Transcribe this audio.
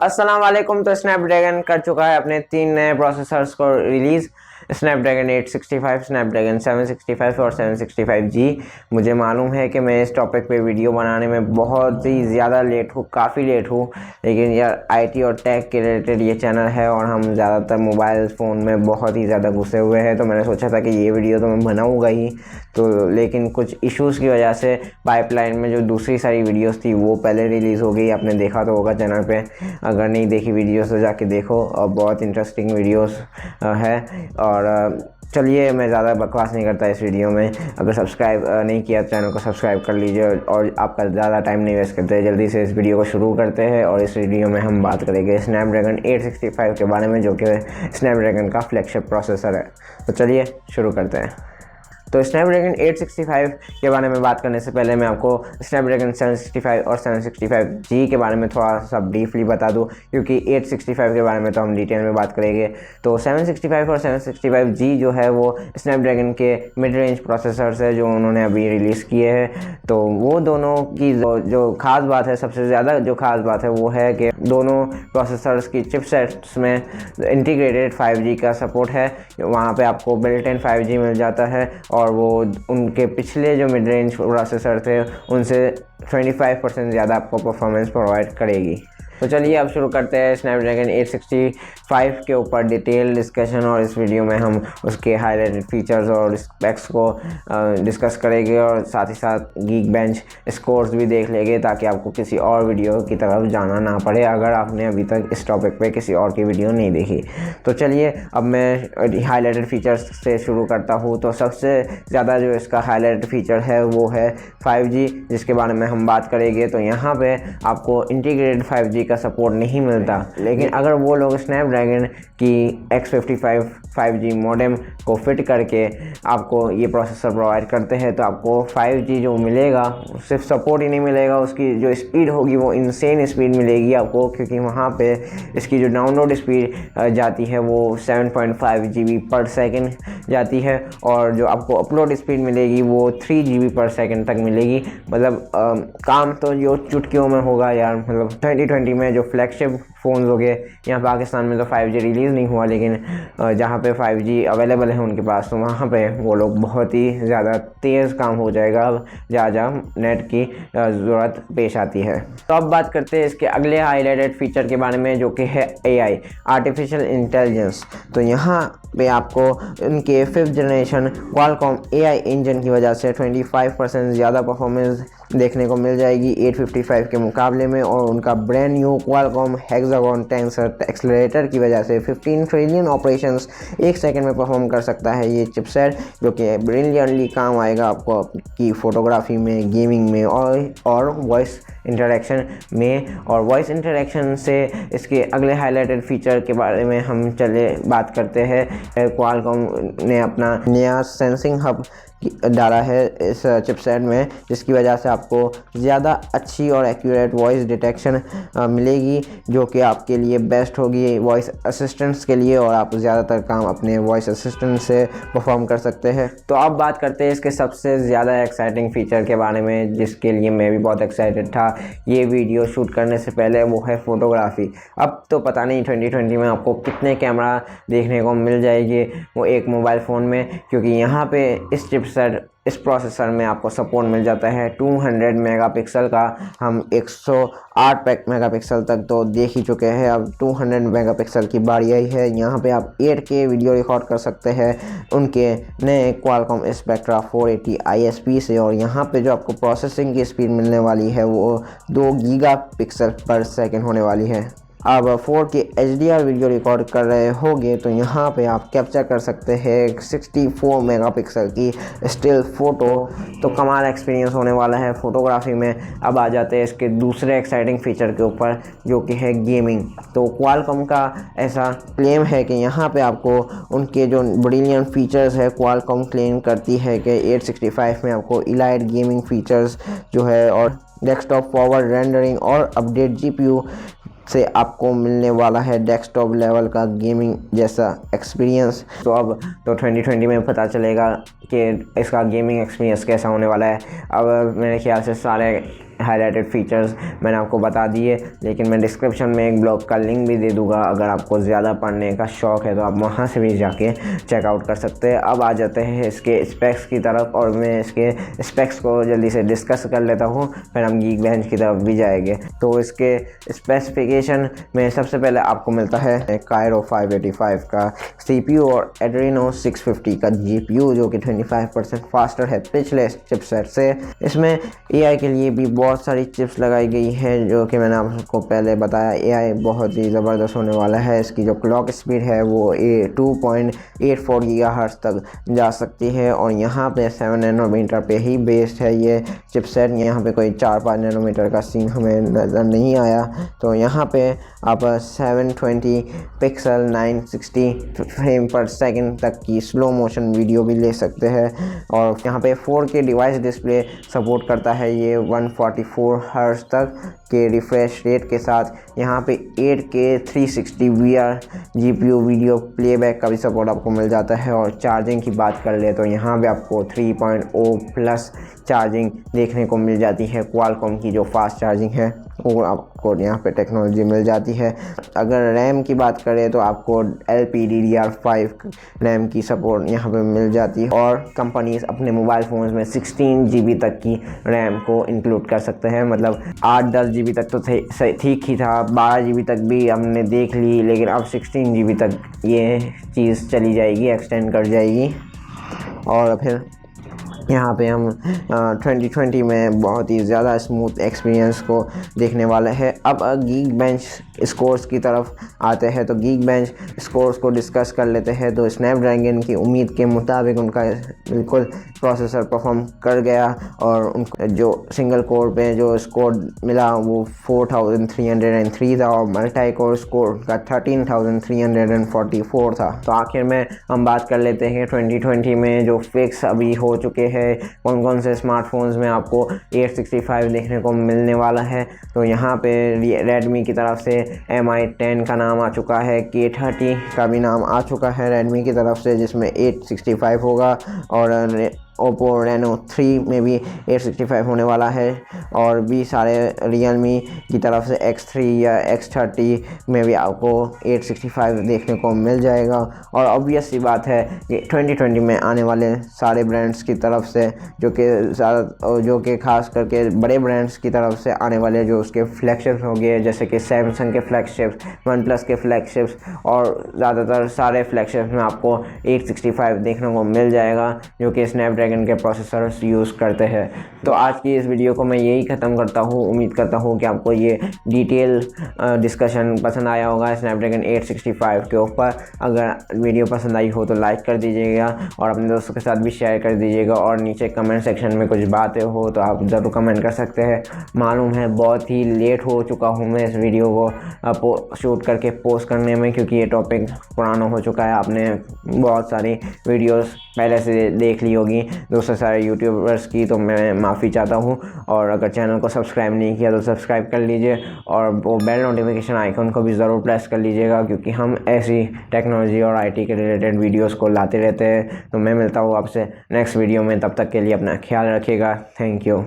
अस्सलाम वालेकुम। तो स्नैपड्रैगन कर चुका है अपने 3 नए प्रोसेसर्स को रिलीज़, स्नैपड्रैगन 865, स्नैपड्रैगन 765 और 765G। मुझे मालूम है कि मैं इस टॉपिक पे वीडियो बनाने में बहुत ही ज़्यादा लेट हूँ, काफ़ी लेट हूँ, लेकिन यार आईटी और टेक के रिलेटेड ये चैनल है और हम ज़्यादातर मोबाइल फ़ोन में बहुत ही ज़्यादा घुसे हुए हैं, तो मैंने सोचा था कि ये वीडियो तो मैं बनाऊँगा ही। तो लेकिन कुछ इश्यूज़ की वजह से पाइपलाइन में जो दूसरी सारी वीडियोस थी वो पहले रिलीज़ हो गई। आपने देखा तो होगा चैनल पे, अगर नहीं देखी वीडियोस तो जाके देखो, और बहुत इंटरेस्टिंग वीडियोस है। और चलिए मैं ज़्यादा बकवास नहीं करता इस वीडियो में। अगर सब्सक्राइब नहीं किया चैनल को सब्सक्राइब कर लीजिए और आपका ज़्यादा टाइम नहीं वेस्ट करते, जल्दी से इस वीडियो को शुरू करते हैं। और इस वीडियो में हम बात करेंगे स्नैपड्रैगन 865 के बारे में, जो कि स्नैपड्रैगन का फ्लैगशिप प्रोसेसर है। तो चलिए शुरू करते हैं। तो स्नैपड्रैगन 865 के बारे में बात करने से पहले मैं आपको स्नैपड्रैगन 765 और 765G के बारे में थोड़ा सा ब्रीफली बता दूं, क्योंकि 865 के बारे में तो हम डिटेल में बात करेंगे। तो 765 और 765G जो है वो स्नैपड्रैगन के मिड रेंज प्रोसेसर्स है जो उन्होंने अभी रिलीज़ किए हैं। तो वो दोनों की जो ख़ास बात है, सबसे ज़्यादा जो ख़ास बात है वो है कि दोनों प्रोसेसर्स की चिपसेट्स में इंटीग्रेटेड 5G का सपोर्ट है। वहाँ पे आपको बिल्ट इन 5G मिल जाता है और वो उनके पिछले जो मिड रेंज प्रोसेसर थे उनसे 25% ज़्यादा आपको परफॉर्मेंस प्रोवाइड करेगी। तो चलिए अब शुरू करते हैं स्नैपड्रैगन 865 के ऊपर डिटेल डिस्कशन, और इस वीडियो में हम उसके हाईलाइटेड फीचर्स और स्पेक्स को डिस्कस करेंगे और साथ ही साथ गीक बेंच स्कोर्स भी देख लेंगे, ताकि आपको किसी और वीडियो की तरफ जाना ना पड़े अगर आपने अभी तक इस टॉपिक पे किसी और की वीडियो नहीं देखी। तो चलिए अब मैं हाईलाइटेड फीचर्स से शुरू करता हूँ। तो सबसे ज़्यादा जो इसका हाईलाइटेड फीचर है वो है 5G, जिसके बारे में हम बात करेंगे। तो यहाँ पे आपको इंटीग्रेटेड 5G का सपोर्ट नहीं मिलता, लेकिन अगर वो लोग स्नैपड्रैगन की X55 5G मॉडेम को फिट करके आपको ये प्रोसेसर प्रोवाइड करते हैं, तो आपको 5G जो मिलेगा सिर्फ सपोर्ट ही नहीं मिलेगा, उसकी जो स्पीड होगी वो इंसेन स्पीड मिलेगी आपको, क्योंकि वहाँ पे इसकी जो डाउनलोड स्पीड जाती है वो 7.5 GB पर सेकेंड जाती है, और जो आपको अपलोड स्पीड मिलेगी वो 3 GB पर सेकेंड तक मिलेगी। मतलब काम तो जो चुटकियों में होगा यार। मतलब 2020 में जो फ्लैगशिप फ़ोन्स हो गए, यहाँ पाकिस्तान में तो 5G रिलीज़ नहीं हुआ, लेकिन जहाँ पे 5G अवेलेबल है उनके पास, तो वहाँ पे वो लोग बहुत ही ज़्यादा तेज़ काम हो जाएगा जहाँ जहाँ नेट की ज़रूरत पेश आती है। तो अब बात करते हैं इसके अगले हाईलाइटेड फीचर के बारे में, जो कि है AI, आर्टिफिशियल इंटेलिजेंस। तो यहाँ पे आपको उनके 5th generation Qualcomm AI engine की वजह से 25% ज़्यादा परफॉर्मेंस देखने को मिल जाएगी 855 के मुकाबले में, और उनका brand new Qualcomm hexagon tensor accelerator की वजह से 15 ट्रिलियन ऑपरेशंस एक सेकंड में परफॉर्म कर सकता है ये चिपसेट, जो कि ब्रिलियंटली काम आएगा आपको आपकी फ़ोटोग्राफी में, गेमिंग में और वॉइस इंटरेक्शन में। और वॉइस इंटरेक्शन से इसके अगले हाईलाइटेड फीचर के बारे में हम चले बात करते हैं। Qualcomm ने अपना नया सेंसिंग हब डाला है इस चिपसेट में, जिसकी वजह से आपको ज़्यादा अच्छी और एक्यूरेट वॉइस डिटेक्शन मिलेगी, जो कि आपके लिए बेस्ट होगी वॉइस असिस्टेंट्स के लिए, और आप ज़्यादातर काम अपने वॉइस असिस्टेंट से परफॉर्म कर सकते हैं। तो अब बात करते हैं इसके सबसे ज़्यादा एक्साइटिंग फ़ीचर के बारे में, जिसके लिए मैं भी बहुत एक्साइटेड था ये वीडियो शूट करने से पहले, वो है फ़ोटोग्राफी। अब तो पता नहीं 2020 में आपको कितने कैमरा देखने को मिल जाएगी वो एक मोबाइल फ़ोन में, क्योंकि यहाँ पे इस प्रोसेसर में आपको सपोर्ट मिल जाता है 200 मेगापिक्सल का। हम 108 मेगापिक्सल तक तो देख ही चुके हैं, अब 200 मेगापिक्सल की बारी आई है। यहाँ पे आप 8K वीडियो रिकॉर्ड कर सकते हैं उनके नए Qualcomm Spectra 480 ISP से, और यहाँ पे जो आपको प्रोसेसिंग की स्पीड मिलने वाली है वो 2 गीगापिक्सल पर सेकेंड होने वाली है। अब 4K HDR वीडियो रिकॉर्ड कर रहे होंगे तो यहाँ पे आप कैप्चर कर सकते हैं 64 मेगापिक्सल की स्टिल फ़ोटो। तो कमाल एक्सपीरियंस होने वाला है फ़ोटोग्राफी में। अब आ जाते हैं इसके दूसरे एक्साइटिंग फ़ीचर के ऊपर, जो कि है गेमिंग। तो Qualcomm का ऐसा क्लेम है कि यहाँ पे आपको उनके जो ब्रिलियंट फीचर्स है, Qualcomm क्लेम करती है कि 865 में आपको इलाइट गेमिंग फीचर्स जो है, और डेस्कटॉप फॉरवर्ड रेंडरिंग और अपडेट GPU से आपको मिलने वाला है डेस्कटॉप लेवल का गेमिंग जैसा एक्सपीरियंस। तो अब तो 2020 में पता चलेगा कि इसका गेमिंग एक्सपीरियंस कैसा होने वाला है। अब मेरे ख्याल से सारे हाईलाइटेड फीचर्स मैंने आपको बता दिए, लेकिन मैं डिस्क्रिप्शन में एक ब्लॉग का लिंक भी दे दूँगा। अगर आपको ज़्यादा पढ़ने का शौक़ है तो आप वहाँ से भी जाके चेकआउट कर सकते हैं। अब आ जाते हैं इसके स्पेक्स की तरफ, और मैं इसके स्पेक्स को जल्दी से डिस्कस कर लेता हूँ, फिर हम गीक बेंच की तरफ भी जाएंगे। तो इसके स्पेसिफिकेशन में सबसे पहले आपको मिलता है कायरो 585 का CPU और एड्रीनो 650 का GPU, जो कि 25% फास्टर है पिछले चिपसेट से। इसमें AI के लिए भी बहुत सारी चिप्स लगाई गई है, जो कि मैंने आपको पहले बताया। AI बहुत ही ज़बरदस्त होने वाला है। इसकी जो क्लॉक स्पीड है वो 2.84 GHz तक जा सकती है, और यहाँ पे 7 नैनोमीटर पे ही बेस्ड है ये चिपसेट। यहाँ पे कोई 4-5 नैनोमीटर का सीन हमें नज़र नहीं आया। तो यहाँ पे आप 720 पिक्सल 960 फ्रेम पर सेकंड तक की स्लो मोशन वीडियो भी ले सकते हैं, और यहाँ पे 4K डिवाइस डिस्प्ले सपोर्ट करता है ये 144 हर्ट्ज तक के रिफ्रेश रेट के साथ। यहाँ पे 8K 360 VR GPU video playback का भी सपोर्ट आपको मिल जाता है। और चार्जिंग की बात कर ले तो यहाँ पे आपको 3.0 प्लस चार्जिंग देखने को मिल जाती है। क्वालकॉम की जो फास्ट चार्जिंग है वो आपको यहाँ पे टेक्नोलॉजी मिल जाती है। अगर रैम की बात करें तो आपको LPDDR5 रैम की सपोर्ट यहाँ पे मिल जाती है, और कंपनीज अपने मोबाइल फ़ोन्स में 16 GB तक की रैम को इंक्लूड कर सकते हैं। मतलब 8-10 GB तक तो ठीक ही था, 12 GB तक भी हमने देख ली, लेकिन अब 16 GB तक ये चीज़ चली जाएगी, एक्सटेंड कर जाएगी। और फिर यहाँ पे हम 2020 में बहुत ही ज़्यादा स्मूथ एक्सपीरियंस को देखने वाले हैं। अब गीक बेंच स्कोर्स की तरफ आते हैं, तो गीक बेंच स्कोर्स को डिस्कस कर लेते हैं। तो स्नैपड्रैगन की उम्मीद के मुताबिक उनका बिल्कुल प्रोसेसर परफॉर्म कर गया, और उनको जो सिंगल कोर पे जो स्कोर मिला वो 4303 था, और मल्टी कोर स्कोर का 13344 था। तो आखिर में हम बात कर लेते हैं 2020 में जो फिक्स अभी हो चुके हैं, कौन कौन से स्मार्टफोन्स में आपको 865 देखने को मिलने वाला है। तो यहाँ पे रेडमी की तरफ से Mi 10 का नाम आ चुका है, K30 का भी नाम आ चुका है रेडमी की तरफ से, जिसमें 865 होगा, और ओप्पो रेनो 3 में भी 865 होने वाला है, और भी सारे रियलमी की तरफ से X3 या X30 में भी आपको 865 देखने को मिल जाएगा। और ऑब्वियस सी बात है कि 2020 में आने वाले सारे ब्रांड्स की तरफ से, जो कि खास करके बड़े ब्रांड्स की तरफ से आने वाले जो उसके फ्लैगशिप्स हो गए, जैसे कि सैमसंग के फ्लैगशिप्स, वन प्लस के फ्लैगशिप्स, और ज़्यादातर सारे फ्लैगशिप्स में आपको 865 देखने को मिल जाएगा, जो कि स्नैपड्रैगन के प्रोसेसर्स यूज़ करते हैं। तो आज की इस वीडियो को मैं यही ख़त्म करता हूँ। उम्मीद करता हूँ कि आपको ये डिटेल डिस्कशन पसंद आया होगा स्नैपड्रैगन 865 के ऊपर। अगर वीडियो पसंद आई हो तो लाइक कर दीजिएगा, और अपने दोस्तों के साथ भी शेयर कर दीजिएगा, और नीचे कमेंट सेक्शन में कुछ बातें हो तो आप ज़रूर कमेंट कर सकते हैं। मालूम है बहुत ही लेट हो चुका हूँ मैं इस वीडियो को शूट करके पोस्ट करने में, क्योंकि ये टॉपिक पुराना हो चुका है। आपने बहुत सारी वीडियोस पहले से देख ली होगी दूसरे सारे यूट्यूबर्स की, तो मैं माफ़ी चाहता हूँ। और अगर चैनल को सब्सक्राइब नहीं किया तो सब्सक्राइब कर लीजिए, और वो बेल नोटिफिकेशन आइकन को भी ज़रूर प्रेस कर लीजिएगा, क्योंकि हम ऐसी टेक्नोलॉजी और IT के रिलेटेड वीडियोस को लाते रहते हैं। तो मैं मिलता हूँ आपसे नेक्स्ट वीडियो में, तब तक के लिए अपना ख्याल रखिएगा। Thank you.